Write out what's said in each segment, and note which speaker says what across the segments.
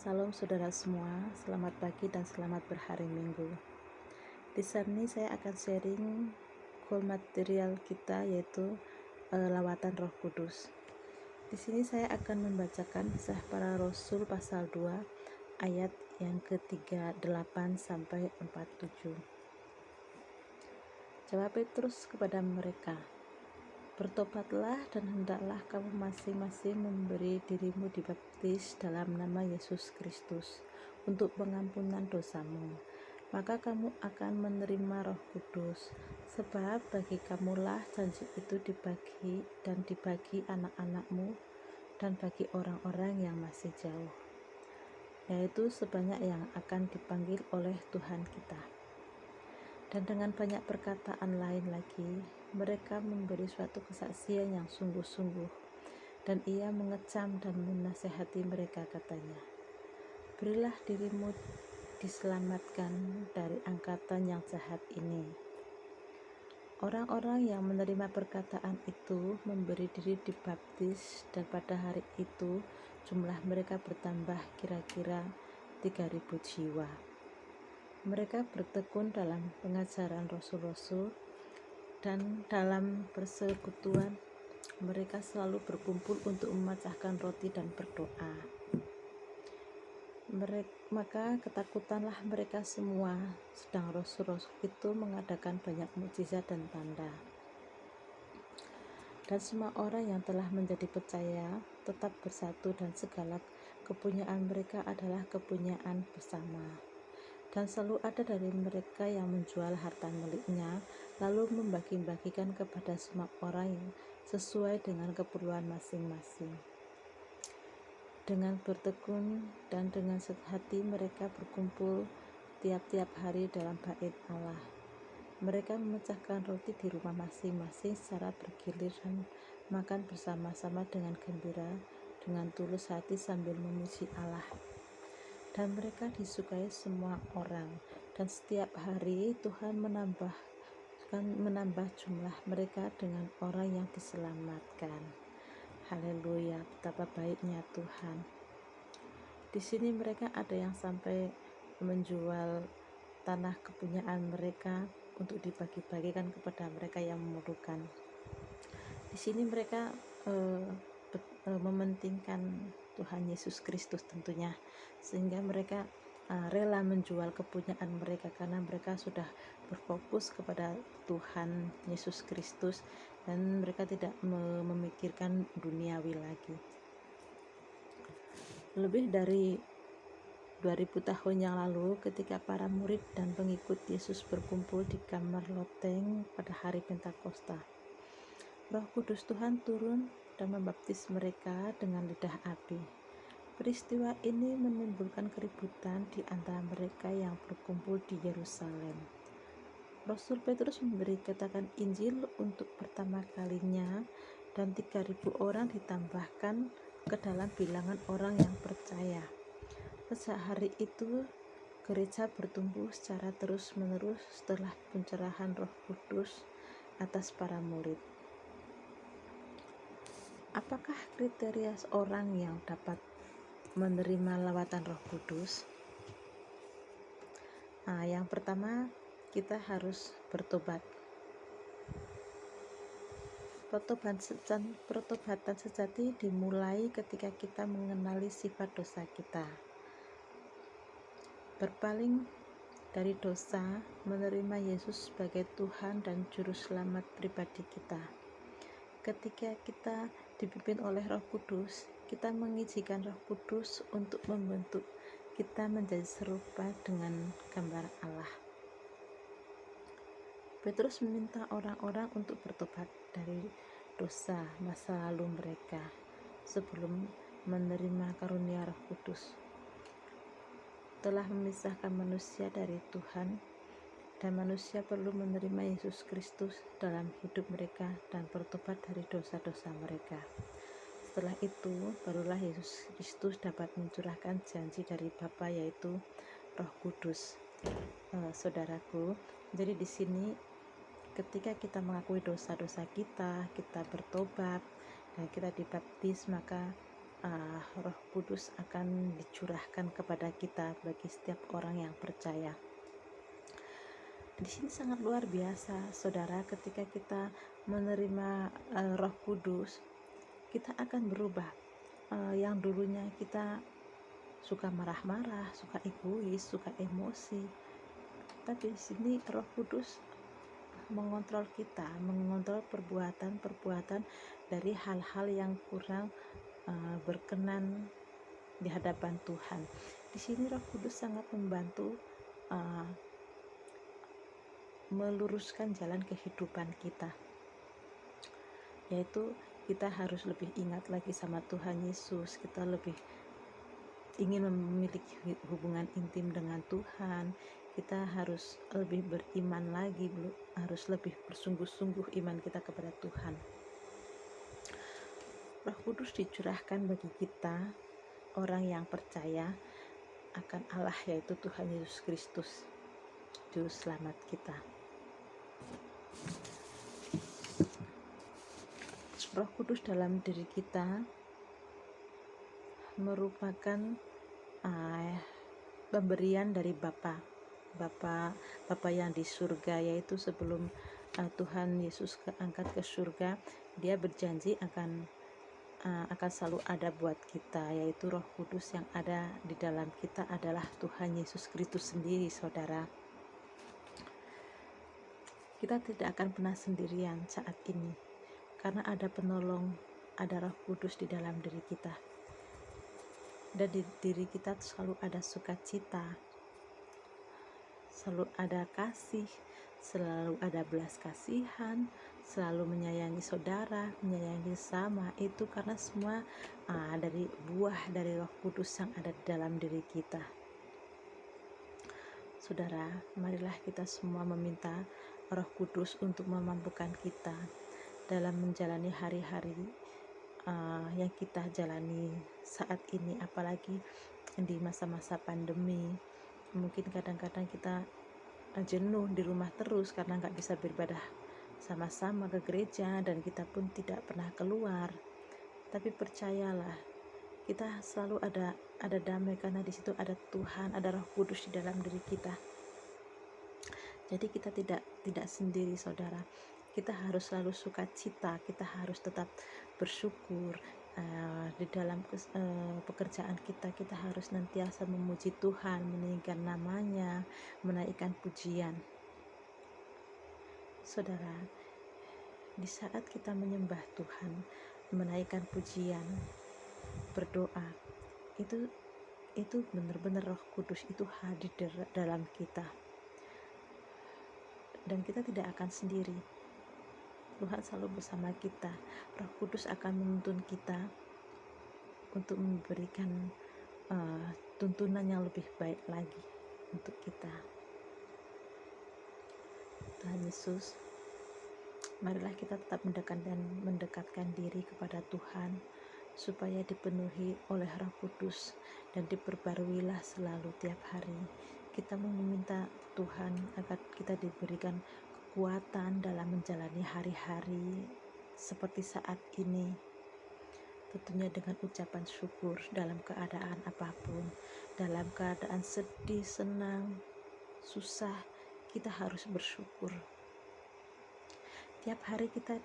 Speaker 1: Salam saudara semua, selamat pagi dan selamat berhari Minggu. Di sini saya akan sharing core material kita yaitu lawatan Roh Kudus. Di sini saya akan membacakan Kisah Para Rasul pasal 2 ayat yang ke-38 sampai 47. Jawab Petrus kepada mereka, "Bertobatlah dan hendaklah kamu masing-masing memberi dirimu dibaptis dalam nama Yesus Kristus untuk pengampunan dosamu. Maka kamu akan menerima Roh Kudus, sebab bagi kamulah janji itu dibagi anak-anakmu dan bagi orang-orang yang masih jauh, yaitu sebanyak yang akan dipanggil oleh Tuhan kita." Dan dengan banyak perkataan lain lagi, mereka memberi suatu kesaksian yang sungguh-sungguh, dan ia mengecam dan menasihati mereka, katanya, "Berilah dirimu diselamatkan dari angkatan yang jahat ini." Orang-orang yang menerima perkataan itu memberi diri dibaptis, dan pada hari itu jumlah mereka bertambah kira-kira 3.000 jiwa. Mereka bertekun dalam pengajaran rasul-rasul, dan dalam persekutuan mereka selalu berkumpul untuk memecahkan roti dan berdoa. Maka ketakutanlah mereka semua, sedang rasul-rasul itu mengadakan banyak mukjizat dan tanda. Dan semua orang yang telah menjadi percaya tetap bersatu, dan segala kepunyaan mereka adalah kepunyaan bersama. Dan selalu ada dari mereka yang menjual harta miliknya, lalu membagi-bagikan kepada semua orang yang sesuai dengan keperluan masing-masing. Dengan bertekun dan dengan hati mereka berkumpul tiap-tiap hari dalam bait Allah. Mereka memecahkan roti di rumah masing-masing secara bergiliran, makan bersama-sama dengan gembira, dengan tulus hati sambil memuji Allah. Dan mereka disukai semua orang, dan setiap hari Tuhan menambah jumlah mereka dengan orang yang diselamatkan. Haleluya, betapa baiknya Tuhan. Di sini mereka ada yang sampai menjual tanah kepunyaan mereka untuk dibagi-bagikan kepada mereka yang memerlukan. Di sini mereka mementingkan Tuhan Yesus Kristus tentunya, sehingga mereka rela menjual kepunyaan mereka karena mereka sudah berfokus kepada Tuhan Yesus Kristus, dan mereka tidak memikirkan duniawi lagi. Lebih dari 2000 tahun yang lalu, ketika para murid dan pengikut Yesus berkumpul di kamar loteng pada hari Pentakosta, Roh Kudus Tuhan turun dan membaptis mereka dengan lidah api. Peristiwa ini menimbulkan keributan di antara mereka yang berkumpul di Yerusalem. Rasul Petrus memberitakan Injil untuk pertama kalinya, dan 3.000 orang ditambahkan ke dalam bilangan orang yang percaya. Sejak hari itu, gereja bertumbuh secara terus-menerus setelah pencurahan Roh Kudus atas para murid. Apakah kriteria orang yang dapat menerima lawatan Roh Kudus? Yang pertama, kita harus bertobat. Pertobatan sejati dimulai ketika kita mengenali sifat dosa kita, berpaling dari dosa, menerima Yesus sebagai Tuhan dan Juru Selamat pribadi kita. Ketika kita dipimpin oleh Roh Kudus, kita mengizinkan Roh Kudus untuk membentuk kita menjadi serupa dengan gambar Allah. Petrus meminta orang-orang untuk bertobat dari dosa masa lalu mereka sebelum menerima karunia Roh Kudus. Telah memisahkan manusia dari Tuhan, dan manusia perlu menerima Yesus Kristus dalam hidup mereka dan bertobat dari dosa-dosa mereka. Setelah itu, barulah Yesus Kristus dapat mencurahkan janji dari Bapa, yaitu Roh Kudus. Saudaraku, jadi di sini ketika kita mengakui dosa-dosa kita, kita bertobat dan kita dibaptis, maka Roh Kudus akan dicurahkan kepada kita bagi setiap orang yang percaya. Di sini sangat luar biasa, saudara, ketika kita menerima Roh Kudus, kita akan berubah. Yang dulunya kita suka marah-marah, suka egois, suka emosi, tapi di sini Roh Kudus mengontrol kita, mengontrol perbuatan-perbuatan dari hal-hal yang kurang berkenan di hadapan Tuhan. Di sini Roh Kudus sangat membantu meluruskan jalan kehidupan kita, yaitu kita harus lebih ingat lagi sama Tuhan Yesus, kita lebih ingin memiliki hubungan intim dengan Tuhan, kita harus lebih beriman lagi, harus lebih bersungguh-sungguh iman kita kepada Tuhan. Roh Kudus dicurahkan bagi kita, orang yang percaya akan Allah, yaitu Tuhan Yesus Kristus, Juru Selamat kita. Roh Kudus dalam diri kita merupakan pemberian dari Bapa yang di surga, yaitu sebelum Tuhan Yesus angkat ke surga, dia berjanji akan selalu ada buat kita, yaitu Roh Kudus yang ada di dalam kita adalah Tuhan Yesus Kristus sendiri, saudara. Kita tidak akan pernah sendirian saat ini, karena ada penolong, ada Roh Kudus di dalam diri kita. Dan di diri kita selalu ada sukacita, selalu ada kasih, selalu ada belas kasihan, selalu menyayangi saudara, menyayangi sesama. Itu karena semua dari buah dari Roh Kudus yang ada di dalam diri kita. Saudara, marilah kita semua meminta Roh Kudus untuk memampukan kita dalam menjalani hari-hari yang kita jalani saat ini, apalagi di masa-masa pandemi. Mungkin kadang-kadang kita jenuh di rumah terus karena nggak bisa beribadah sama-sama ke gereja, dan kita pun tidak pernah keluar. Tapi percayalah, kita selalu ada damai, karena di situ ada Tuhan, ada Roh Kudus di dalam diri kita. Jadi kita tidak sendiri, saudara. Kita harus selalu sukacita, kita harus tetap bersyukur. Di dalam pekerjaan kita harus senantiasa memuji Tuhan, meninggikan namanya, menaikkan pujian. Saudara, di saat kita menyembah Tuhan, menaikkan pujian, berdoa, itu benar-benar Roh Kudus itu hadir dalam kita, dan kita tidak akan sendiri. Tuhan selalu bersama kita. Roh Kudus akan menuntun kita untuk memberikan tuntunan yang lebih baik lagi untuk kita. Tuhan Yesus, marilah kita tetap mendekatkan diri kepada Tuhan, supaya dipenuhi oleh Roh Kudus dan diperbaruilah selalu tiap hari. Kita meminta Tuhan agar kita diberikan kekuatan dalam menjalani hari-hari seperti saat ini, tentunya dengan ucapan syukur dalam keadaan apapun, dalam keadaan sedih, senang, susah, kita harus bersyukur. Tiap hari kita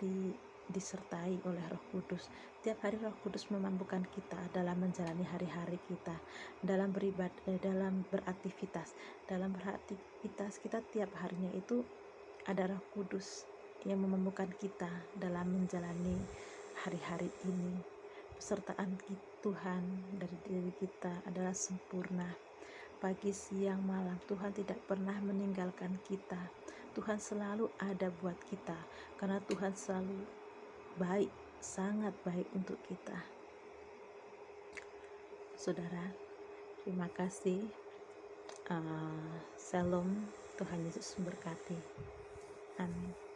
Speaker 1: disertai oleh Roh Kudus. Tiap hari Roh Kudus memampukan kita dalam menjalani hari-hari kita, dalam beribadah, dalam beraktivitas. Dalam beraktivitas kita tiap harinya itu ada Roh Kudus yang memampukan kita dalam menjalani hari-hari ini. Pesertaan Tuhan dari diri kita adalah sempurna. Pagi, siang, malam, Tuhan tidak pernah meninggalkan kita. Tuhan selalu ada buat kita, karena Tuhan selalu baik, sangat baik untuk kita. Saudara, terima kasih. Shalom, Tuhan Yesus memberkati. Amin.